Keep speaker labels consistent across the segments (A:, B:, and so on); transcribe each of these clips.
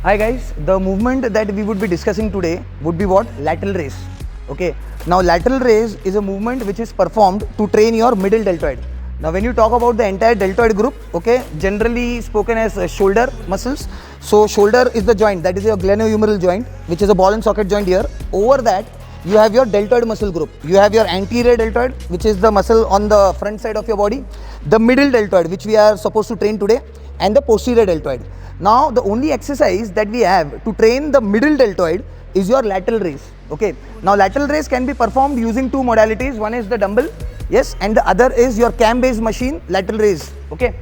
A: Hi guys, the movement that we would be discussing today would be what? Lateral raise. Okay. Now lateral raise is a movement which is performed to train your middle deltoid. Now when you talk about the entire deltoid group, okay, generally spoken as shoulder muscles. So shoulder is the joint, that is your glenohumeral joint, which is a ball and socket joint here. Over that you have your deltoid muscle group. You have your anterior deltoid, which is the muscle on the front side of your body, the middle deltoid, which we are supposed to train today, and the posterior deltoid. Now the only exercise that we have to train the middle deltoid is your lateral raise. Okay. Now lateral raise can be performed using two modalities. One is the dumbbell, yes, and the other is your cam based machine lateral raise. Okay.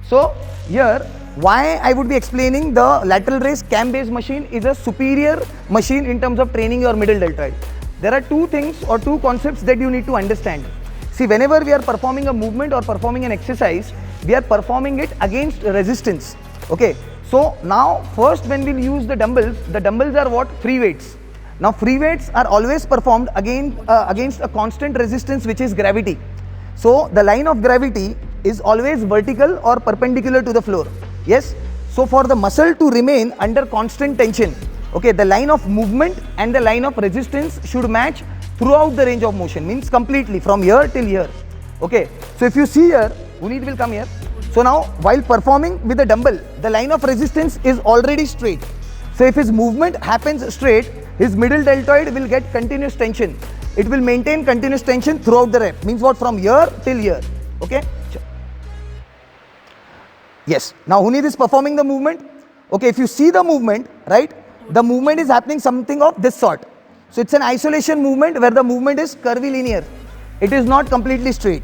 A: So here why I would be explaining the lateral raise cam based machine is a superior machine in terms of training your middle deltoid. There are two things or two concepts that you need to understand. See, whenever we are performing a movement or performing an exercise, we are performing it against resistance. Okay. So now first when we use the dumbbells are what? Free weights. Now free weights are always performed against a constant resistance, which is gravity. So the line of gravity is always vertical or perpendicular to the floor. Yes. So for the muscle to remain under constant tension, okay, the line of movement and the line of resistance should match throughout the range of motion, means completely from here till here. Okay. So if you see here, Uneet will come here. So now while performing with the dumbbell, the line of resistance is already straight. So if his movement happens straight, his middle deltoid will get continuous tension. It will maintain continuous tension throughout the rep. Means what? From here till here. Okay. Yes. Now Huneet is performing the movement. Okay. If you see the movement, right, the movement is happening something of this sort. So it's an isolation movement where the movement is curvilinear. It is not completely straight.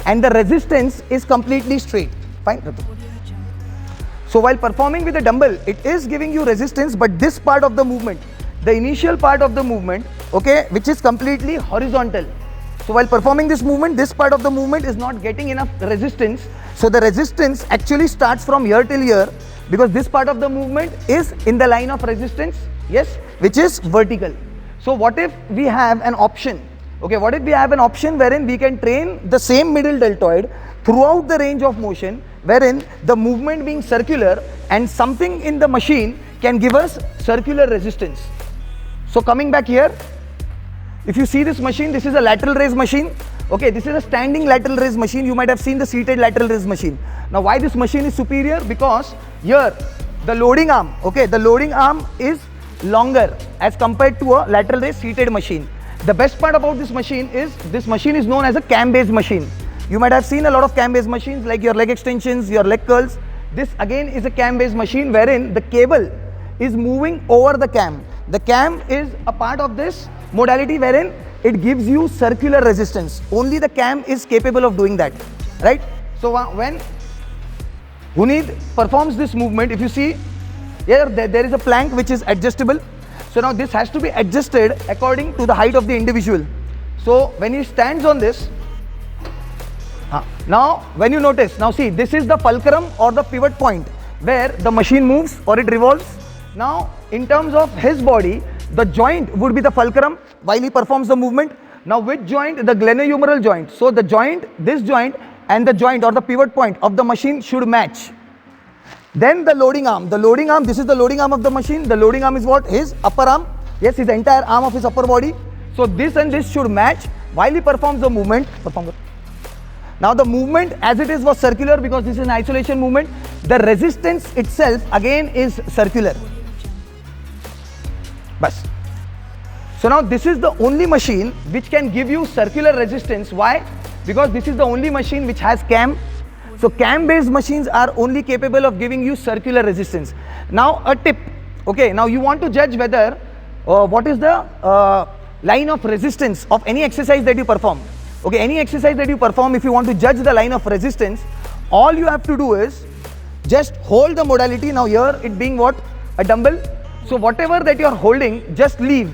A: And the resistance is completely straight. Fine. So while performing with the dumbbell, it is giving you resistance, but this part of the movement, the initial part of the movement, okay, which is completely horizontal. So while performing this movement, this part of the movement is not getting enough resistance. So the resistance actually starts from here till here, because this part of the movement is in the line of resistance, yes, which is vertical. So what if we have an option? Okay, what if we have an option wherein we can train the same middle deltoid throughout the range of motion, wherein the movement being circular and something in the machine can give us circular resistance. So coming back here, if you see this machine, this is a lateral raise machine. Okay, this is a standing lateral raise machine. You might have seen the seated lateral raise machine. Now why this machine is superior? Because here the loading arm, okay, the loading arm is longer as compared to a lateral raise seated machine. The best part about this machine is known as a cam based machine. You might have seen a lot of cam based machines like your leg extensions, your leg curls. This again is a cam based machine wherein the cable is moving over the cam. The cam is a part of this modality wherein it gives you circular resistance. Only the cam is capable of doing that, right? So when Huneet performs this movement, if you see here, there is a plank which is adjustable. So now this has to be adjusted according to the height of the individual. So when he stands on this, now when you notice, now see, this is the fulcrum or the pivot point where the machine moves or it revolves. Now in terms of his body, the joint would be the fulcrum while he performs the movement. Now which joint? The glenohumeral joint. So the joint, this joint and the joint or the pivot point of the machine should match. Then the loading arm, this is the loading arm of the machine. The loading arm is what? His upper arm, yes, his entire arm of his upper body. So this and this should match while he performs the movement. Now the movement as it is was circular because this is an isolation movement. The resistance itself again is circular. Bas. So now this is the only machine which can give you circular resistance. Why? Because this is the only machine which has cam. So cam based machines are only capable of giving you circular resistance. Now a tip, okay, now you want to judge whether what is the line of resistance of any exercise that you perform. Okay, any exercise that you perform, if you want to judge the line of resistance, all you have to do is just hold the modality. Now here it being what? A dumbbell. So whatever that you are holding, just leave.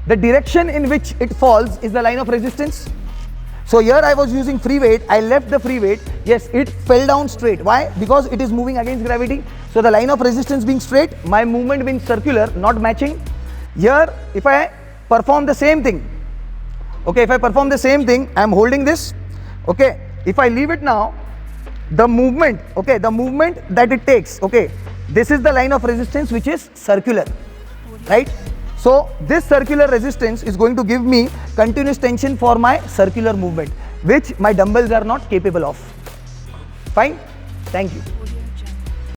A: The direction in which it falls is the line of resistance. So here I was using free weight, I left the free weight, yes, it fell down straight. Why? Because it is moving against gravity. So the line of resistance being straight, my movement being circular, not matching. Here if I perform the same thing, okay, if I perform the same thing, I am holding this, okay, if I leave it now, the movement, okay, the movement that it takes, okay, this is the line of resistance which is circular, right? So this circular resistance is going to give me continuous tension for my circular movement, which my dumbbells are not capable of. Fine? Thank you.